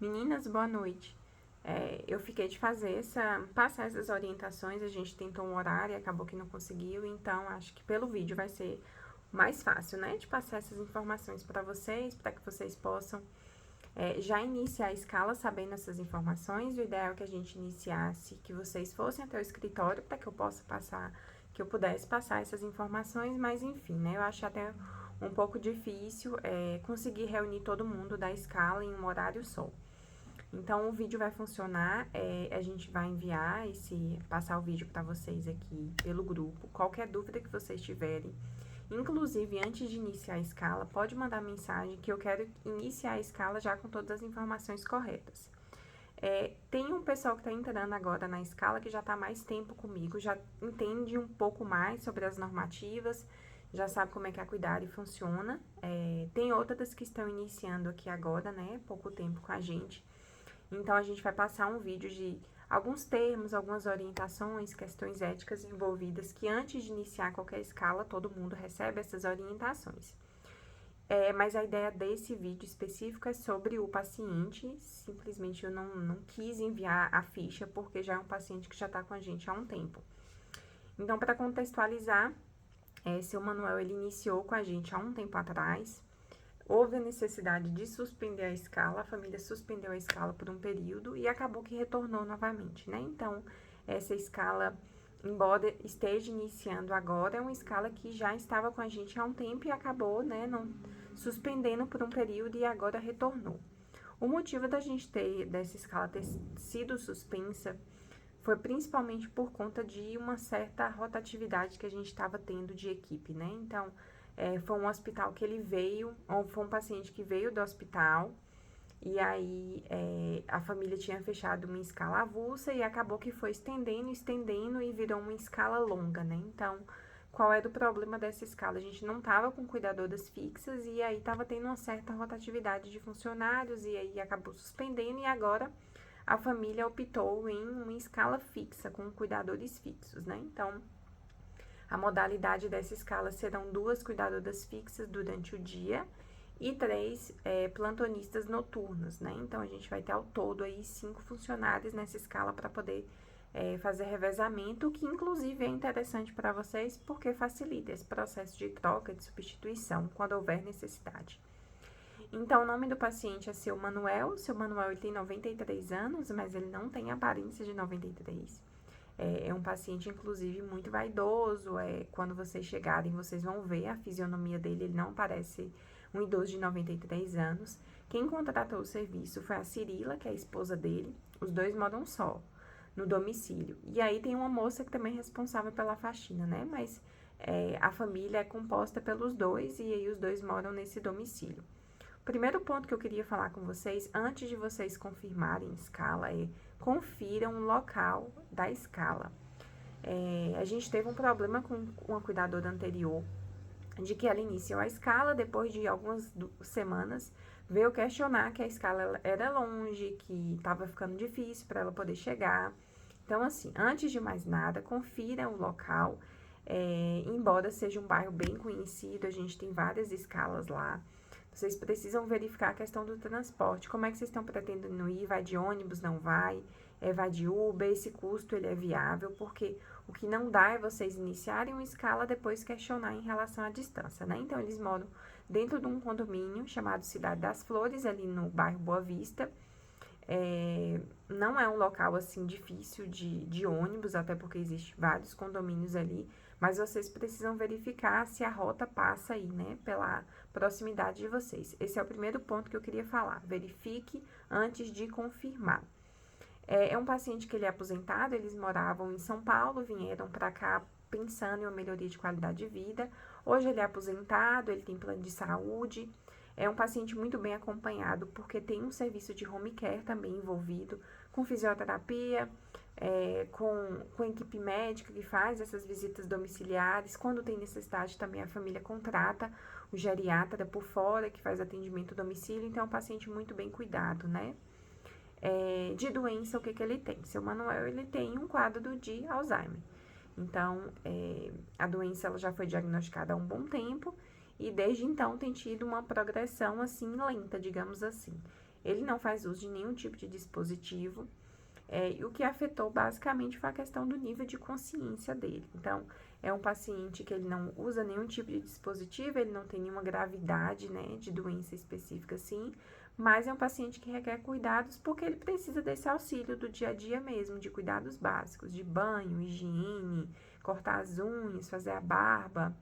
Meninas, boa noite. Eu fiquei de passar essas orientações, a gente tentou um horário e acabou que não conseguiu, então acho que pelo vídeo vai ser mais fácil, né, de passar essas informações para que vocês possam já iniciar a escala sabendo essas informações. O ideal é que a gente iniciasse, que vocês fossem até o escritório para que eu pudesse passar essas informações, mas enfim, né, eu acho até um pouco difícil conseguir reunir todo mundo da escala em um horário só. Então, o vídeo vai funcionar, a gente vai passar o vídeo para vocês aqui pelo grupo. Qualquer dúvida que vocês tiverem, inclusive antes de iniciar a escala, pode mandar mensagem que eu quero iniciar a escala já com todas as informações corretas. Tem um pessoal que está entrando agora na escala que já está mais tempo comigo, já entende um pouco mais sobre as normativas, já sabe como é que a Cuidare funciona. Tem outras que estão iniciando aqui agora, né, pouco tempo com a gente. Então, a gente vai passar um vídeo de alguns termos, algumas orientações, questões éticas envolvidas, que antes de iniciar qualquer escala, todo mundo recebe essas orientações. Mas a ideia desse vídeo específico é sobre o paciente. Simplesmente eu não quis enviar a ficha, porque já é um paciente que já está com a gente há um tempo. Então, para contextualizar, seu Manuel, ele iniciou com a gente há um tempo atrás. Houve a necessidade de suspender a escala, a família suspendeu a escala por um período e acabou que retornou novamente, né? Então, essa escala, embora esteja iniciando agora, é uma escala que já estava com a gente há um tempo e acabou, né, não, suspendendo por um período e agora retornou. O motivo dessa escala ter sido suspensa foi principalmente por conta de uma certa rotatividade que a gente estava tendo de equipe, né? Então, foi um hospital que ele veio, ou foi um paciente que veio do hospital, e aí a família tinha fechado uma escala avulsa e acabou que foi estendendo e virou uma escala longa, né? Então, qual era o problema dessa escala? A gente não estava com cuidadoras fixas e aí estava tendo uma certa rotatividade de funcionários e aí acabou suspendendo e agora a família optou em uma escala fixa, com cuidadores fixos, né? Então, a modalidade dessa escala serão 2 cuidadoras fixas durante o dia e 3 plantonistas noturnos, né? Então, a gente vai ter ao todo aí 5 funcionários nessa escala para poder fazer revezamento, que inclusive é interessante para vocês porque facilita esse processo de troca, de substituição, quando houver necessidade. Então, o nome do paciente é seu Manuel. Seu Manuel ele tem 93 anos, mas ele não tem aparência de 93. É um paciente, inclusive, muito vaidoso. Quando vocês chegarem, vocês vão ver a fisionomia dele. Ele não parece um idoso de 93 anos. Quem contratou o serviço foi a Cirila, que é a esposa dele. Os dois moram só, no domicílio. E aí tem uma moça que também é responsável pela faxina, né? Mas a família é composta pelos dois e aí os dois moram nesse domicílio. O primeiro ponto que eu queria falar com vocês, antes de vocês confirmarem escala, confiram o local da escala. A gente teve um problema com uma cuidadora anterior, de que ela iniciou a escala, depois de algumas semanas, veio questionar que a escala era longe, que estava ficando difícil para ela poder chegar. Então, assim, antes de mais nada, confira o local, embora seja um bairro bem conhecido, a gente tem várias escalas lá. Vocês precisam verificar a questão do transporte. Como é que vocês estão pretendendo ir? Vai de ônibus? Não vai? Vai de Uber? Esse custo, ele é viável? Porque o que não dá é vocês iniciarem uma escala, depois questionar em relação à distância, né? Então, eles moram dentro de um condomínio chamado Cidade das Flores, ali no bairro Boa Vista. Não é um local, assim, difícil de ônibus, até porque existem vários condomínios ali, mas vocês precisam verificar se a rota passa aí, né, pela proximidade de vocês. Esse é o primeiro ponto que eu queria falar. Verifique antes de confirmar. É um paciente que ele é aposentado, eles moravam em São Paulo, vieram para cá pensando em uma melhoria de qualidade de vida. Hoje ele é aposentado, ele tem plano de saúde. É um paciente muito bem acompanhado, porque tem um serviço de home care também envolvido, com fisioterapia, com equipe médica que faz essas visitas domiciliares. Quando tem necessidade, também a família contrata o geriatra por fora, que faz atendimento a domicílio. Então, é um paciente muito bem cuidado, né? De doença, o que ele tem? Seu Manuel, ele tem um quadro de Alzheimer. Então, a doença ela já foi diagnosticada há um bom tempo e desde então tem tido uma progressão assim lenta, digamos assim. ele não faz uso de nenhum tipo de dispositivo, e o que afetou basicamente foi a questão do nível de consciência dele. Então, é um paciente que ele não usa nenhum tipo de dispositivo, ele não tem nenhuma gravidade, né, de doença específica assim, mas é um paciente que requer cuidados porque ele precisa desse auxílio do dia a dia mesmo, de cuidados básicos, de banho, higiene, cortar as unhas, fazer a barba,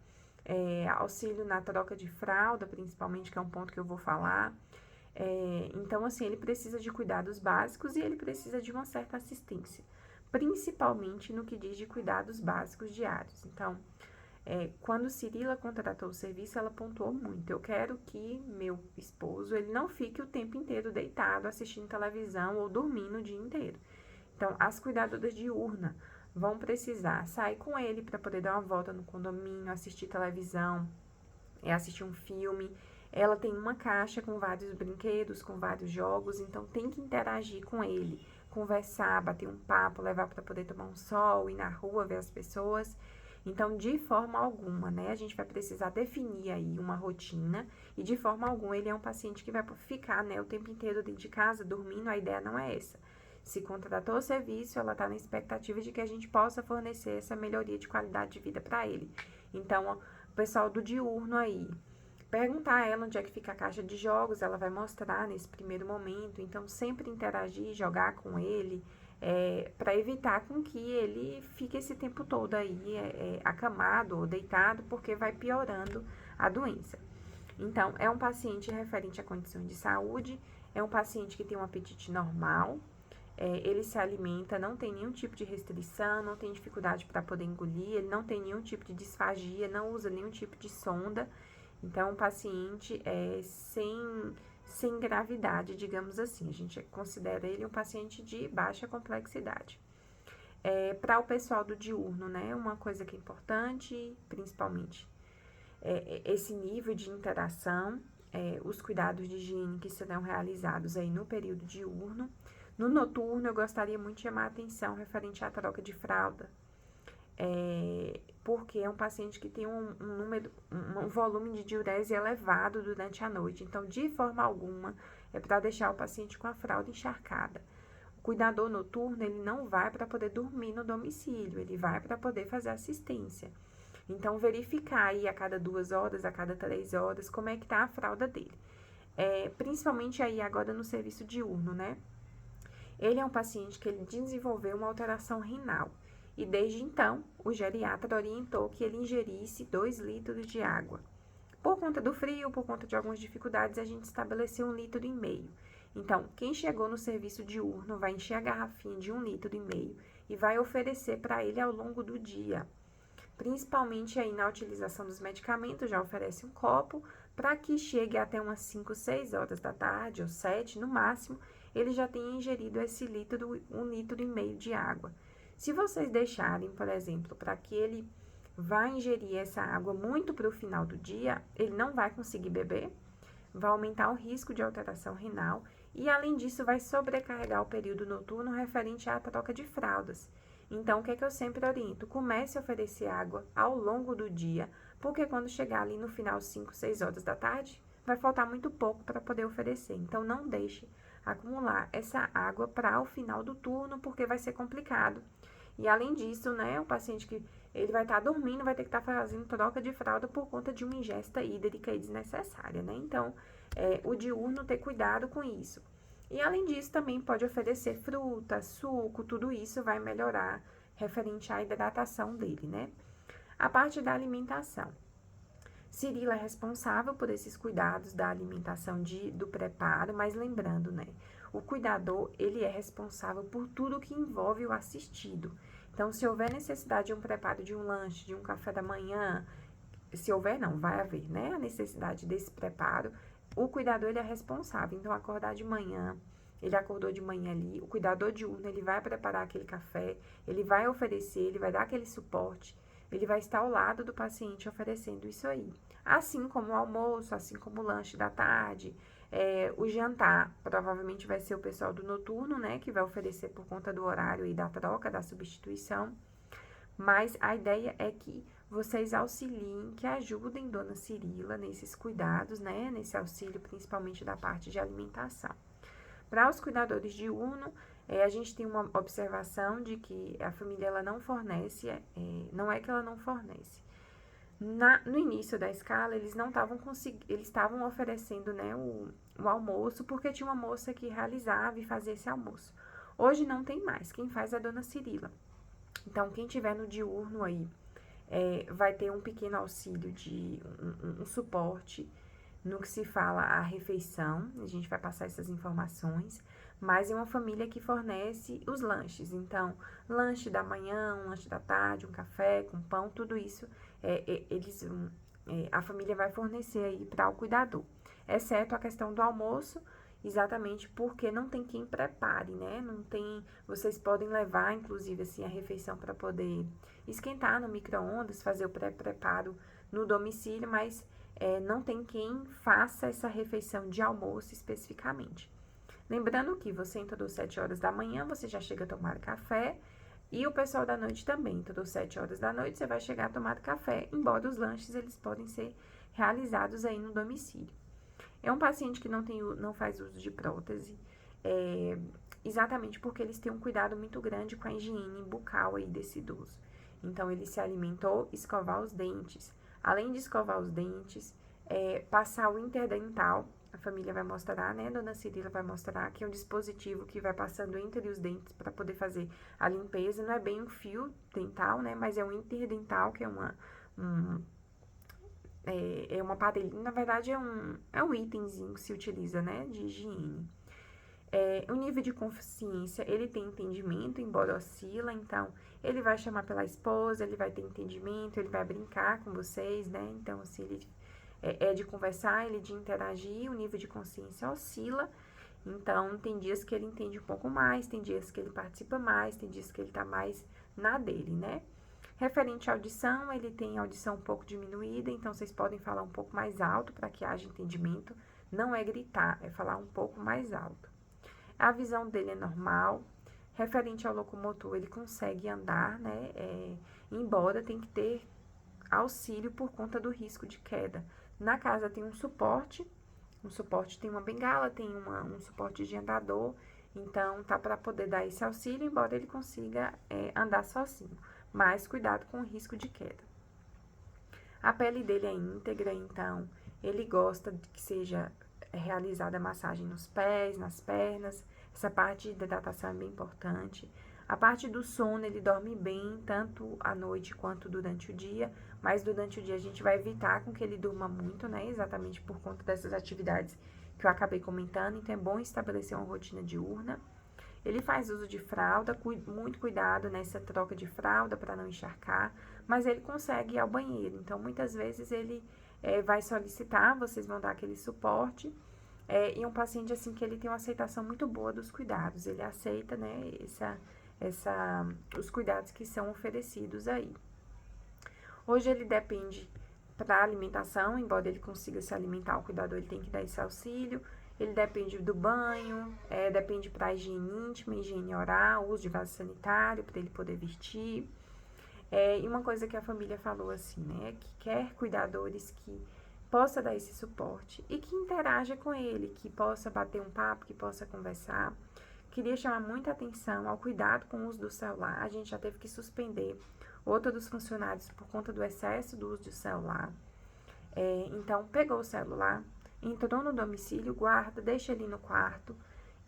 auxílio na troca de fralda, principalmente, que é um ponto que eu vou falar. Então, assim, ele precisa de cuidados básicos e ele precisa de uma certa assistência, principalmente no que diz de cuidados básicos diários. Então, quando Cirila contratou o serviço, ela pontuou muito: eu quero que meu esposo, ele não fique o tempo inteiro deitado, assistindo televisão ou dormindo o dia inteiro. Então, as cuidadoras diurna vão precisar sair com ele para poder dar uma volta no condomínio, assistir televisão, assistir um filme. Ela tem uma caixa com vários brinquedos, com vários jogos, então tem que interagir com ele, conversar, bater um papo, levar para poder tomar um sol, ir na rua, ver as pessoas. Então, de forma alguma, né, a gente vai precisar definir aí uma rotina, e de forma alguma ele é um paciente que vai ficar, né, o tempo inteiro dentro de casa, dormindo. A ideia não é essa. Se contratou o serviço, ela está na expectativa de que a gente possa fornecer essa melhoria de qualidade de vida para ele. Então, o pessoal do diurno aí, perguntar a ela onde é que fica a caixa de jogos, ela vai mostrar nesse primeiro momento. Então, sempre interagir, jogar com ele, para evitar com que ele fique esse tempo todo aí acamado ou deitado, porque vai piorando a doença. Então, é um paciente referente à condição de saúde, é um paciente que tem um apetite normal, ele se alimenta, não tem nenhum tipo de restrição, não tem dificuldade para poder engolir, ele não tem nenhum tipo de disfagia, não usa nenhum tipo de sonda. Então, um paciente sem gravidade, digamos assim. A gente considera ele um paciente de baixa complexidade. Para o pessoal do diurno, né, uma coisa que é importante, principalmente, esse nível de interação, os cuidados de higiene que serão realizados aí no período diurno. No noturno, eu gostaria muito de chamar a atenção referente à troca de fralda, porque é um paciente que tem um volume de diurese elevado durante a noite. Então, de forma alguma, é para deixar o paciente com a fralda encharcada. O cuidador noturno, ele não vai para poder dormir no domicílio, ele vai para poder fazer assistência. Então, verificar aí a cada 2 horas, a cada 3 horas, como é que tá a fralda dele. Principalmente aí agora no serviço diurno, né? Ele é um paciente que ele desenvolveu uma alteração renal. E desde então, o geriatra orientou que ele ingerisse 2 litros de água. Por conta do frio, por conta de algumas dificuldades, a gente estabeleceu 1,5 litro. Então, quem chegou no serviço diurno vai encher a garrafinha de 1,5 litro e vai oferecer para ele ao longo do dia. Principalmente aí na utilização dos medicamentos, já oferece um copo, para que chegue até umas 5, 6 horas da tarde, ou 7 no máximo, ele já tenha ingerido esse 1,5 litro de água. Se vocês deixarem, por exemplo, para que ele vá ingerir essa água muito para o final do dia, ele não vai conseguir beber, vai aumentar o risco de alteração renal e, além disso, vai sobrecarregar o período noturno referente à troca de fraldas. Então, o que é que eu sempre oriento? Comece a oferecer água ao longo do dia, porque quando chegar ali no final, 5, 6 horas da tarde, vai faltar muito pouco para poder oferecer. Então, não deixe acumular essa água para o final do turno, porque vai ser complicado. E além disso, né, o paciente que ele vai estar dormindo, vai ter que estar fazendo troca de fralda por conta de uma ingesta hídrica desnecessária, né? Então, o diurno ter cuidado com isso. E além disso, também pode oferecer fruta, suco, tudo isso vai melhorar referente à hidratação dele, né? A parte da alimentação. Cirila é responsável por esses cuidados da alimentação do preparo, mas lembrando, né? O cuidador, ele é responsável por tudo que envolve o assistido. Então, se houver necessidade de um preparo de um lanche, de um café da manhã, se houver, não, vai haver, né? A necessidade desse preparo, o cuidador, ele é responsável. Então, acordar de manhã, ele acordou de manhã ali, o cuidador diurno, ele vai preparar aquele café, ele vai oferecer, ele vai dar aquele suporte, ele vai estar ao lado do paciente oferecendo isso aí. Assim como o almoço, assim como o lanche da tarde, o jantar, provavelmente vai ser o pessoal do noturno, né, que vai oferecer por conta do horário e da troca, da substituição. Mas a ideia é que vocês auxiliem, que ajudem Dona Cirila nesses cuidados, né, nesse auxílio, principalmente da parte de alimentação. Para os cuidadores diurno, a gente tem uma observação de que a família ela não fornece, não é que ela não fornece. No início da escala, eles não estavam eles estavam oferecendo, né, o almoço, porque tinha uma moça que realizava e fazia esse almoço. Hoje não tem mais, quem faz é a dona Cirila. Então, quem tiver no diurno aí, vai ter um pequeno auxílio de um suporte no que se fala a refeição, a gente vai passar essas informações, mas é uma família que fornece os lanches, então, lanche da manhã, um lanche da tarde, um café com pão, tudo isso, a família vai fornecer aí para o cuidador, exceto a questão do almoço, exatamente porque não tem quem prepare, né, não tem, vocês podem levar, inclusive, assim, a refeição para poder esquentar no micro-ondas, fazer o pré-preparo no domicílio, mas não tem quem faça essa refeição de almoço especificamente. Lembrando que você entrou às 7 horas da manhã, você já chega a tomar café, e o pessoal da noite também, entrou às 7 horas da noite, você vai chegar a tomar café, embora os lanches eles podem ser realizados aí no domicílio. É um paciente que não faz uso de prótese, exatamente porque eles têm um cuidado muito grande com a higiene bucal aí desse idoso. Então, ele se alimentou, escovar os dentes. Além de escovar os dentes, passar o interdental. A família vai mostrar, né? Dona Cirila vai mostrar que é um dispositivo que vai passando entre os dentes para poder fazer a limpeza. Não é bem um fio dental, né? Mas é um interdental, que é um aparelho. Na verdade, é um itemzinho que se utiliza, né? De higiene. O nível de consciência, ele tem entendimento, embora oscila, então, ele vai chamar pela esposa, ele vai ter entendimento, ele vai brincar com vocês, né? Então, se ele é de conversar, ele de interagir, o nível de consciência oscila, então, tem dias que ele entende um pouco mais, tem dias que ele participa mais, tem dias que ele tá mais na dele, né? Referente à audição, ele tem audição um pouco diminuída, então, vocês podem falar um pouco mais alto para que haja entendimento, não é gritar, é falar um pouco mais alto. A visão dele é normal. Referente ao locomotor, ele consegue andar, né? Embora tem que ter auxílio por conta do risco de queda. Na casa tem um suporte tem uma bengala, tem um suporte de andador, então tá para poder dar esse auxílio, embora ele consiga andar sozinho. Mas cuidado com o risco de queda. A pele dele é íntegra, então ele gosta de que seja realizada a massagem nos pés, nas pernas. Essa parte de hidratação é bem importante. A parte do sono, ele dorme bem, tanto à noite quanto durante o dia, mas durante o dia a gente vai evitar com que ele durma muito, né? Exatamente por conta dessas atividades que eu acabei comentando, então é bom estabelecer uma rotina diurna. Ele faz uso de fralda, muito cuidado nessa troca de fralda para não encharcar, mas ele consegue ir ao banheiro, então muitas vezes ele vai solicitar, vocês vão dar aquele suporte, e um paciente assim que ele tem uma aceitação muito boa dos cuidados, ele aceita, né, os cuidados que são oferecidos aí. Hoje ele depende para alimentação, embora ele consiga se alimentar, o cuidador ele tem que dar esse auxílio. Ele depende do banho, depende para a higiene íntima, higiene oral, uso de vaso sanitário para ele poder vestir. E uma coisa que a família falou assim, né, que quer cuidadores que possa dar esse suporte e que interaja com ele, que possa bater um papo, que possa conversar. Queria chamar muita atenção ao cuidado com o uso do celular. A gente já teve que suspender outro dos funcionários por conta do excesso do uso do celular. Então, pegou o celular, entrou no domicílio, guarda, deixa ele no quarto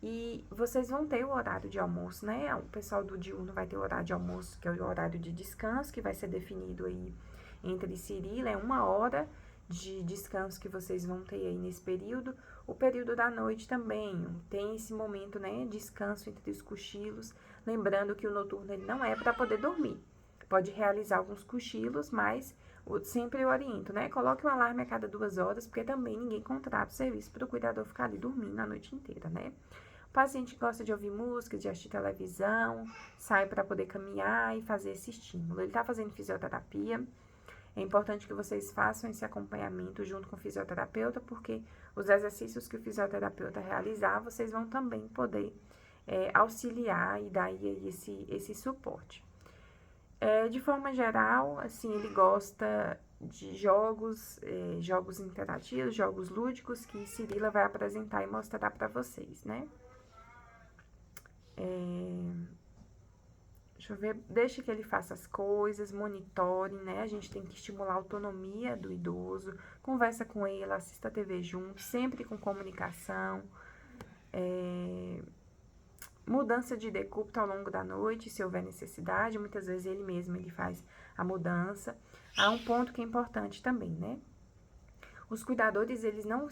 e vocês vão ter o horário de almoço, né? O pessoal do diurno vai ter o horário de almoço, que é o horário de descanso, que vai ser definido aí entre Cirila, é 1 hora de descanso que vocês vão ter aí nesse período. O período da noite também tem esse momento, né, descanso entre os cochilos, lembrando que o noturno ele não é para poder dormir. Pode realizar alguns cochilos, mas sempre eu oriento, né? Coloque um alarme a cada 2 horas, porque também ninguém contrata o serviço para o cuidador ficar ali dormindo a noite inteira, né? O paciente gosta de ouvir música, de assistir televisão, sai para poder caminhar e fazer esse estímulo. Ele está fazendo fisioterapia. É importante que vocês façam esse acompanhamento junto com o fisioterapeuta, porque os exercícios que o fisioterapeuta realizar, vocês vão também poder auxiliar e dar aí esse suporte. De forma geral, assim, ele gosta de jogos interativos, jogos lúdicos, que Cirila vai apresentar e mostrar para vocês, né? Deixa eu ver, deixe que ele faça as coisas, monitore, né? A gente tem que estimular a autonomia do idoso, conversa com ele, assista a TV junto, sempre com comunicação. Mudança de decúbito ao longo da noite, se houver necessidade, muitas vezes ele mesmo ele faz a mudança. Há um ponto que é importante também, né? Os cuidadores, eles não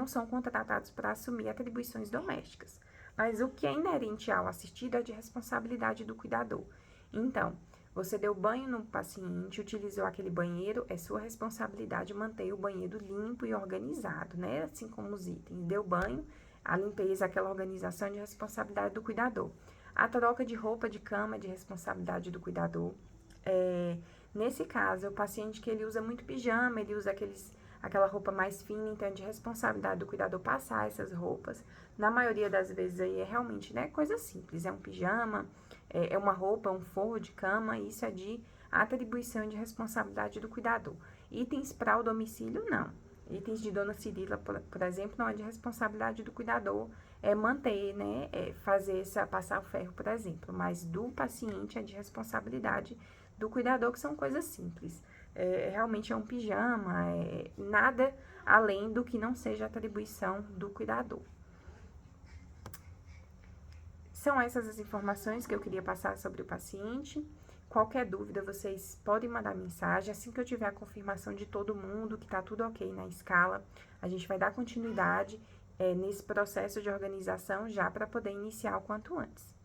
são contratados para assumir atribuições domésticas, mas o que é inerente ao assistido é de responsabilidade do cuidador. Então, você deu banho no paciente, utilizou aquele banheiro, é sua responsabilidade manter o banheiro limpo e organizado, né? Assim como os itens. Deu banho, a limpeza, aquela organização é de responsabilidade do cuidador. A troca de roupa de cama é de responsabilidade do cuidador. Nesse caso, é o paciente que ele usa muito pijama, ele usa aquela roupa mais fina, então é de responsabilidade do cuidador passar essas roupas. Na maioria das vezes aí é realmente, né, coisa simples, é um pijama, é uma roupa, um forro de cama, isso é de atribuição de responsabilidade do cuidador. Itens para o domicílio, não. Itens de Dona Cirila, por exemplo, não é de responsabilidade do cuidador, é manter, né, passar o ferro, por exemplo, mas do paciente é de responsabilidade do cuidador, que são coisas simples. Realmente é um pijama, nada além do que não seja atribuição do cuidador. São essas as informações que eu queria passar sobre o paciente. Qualquer dúvida, vocês podem mandar mensagem. Assim que eu tiver a confirmação de todo mundo, que tá tudo ok na escala, a gente vai dar continuidade nesse processo de organização já para poder iniciar o quanto antes.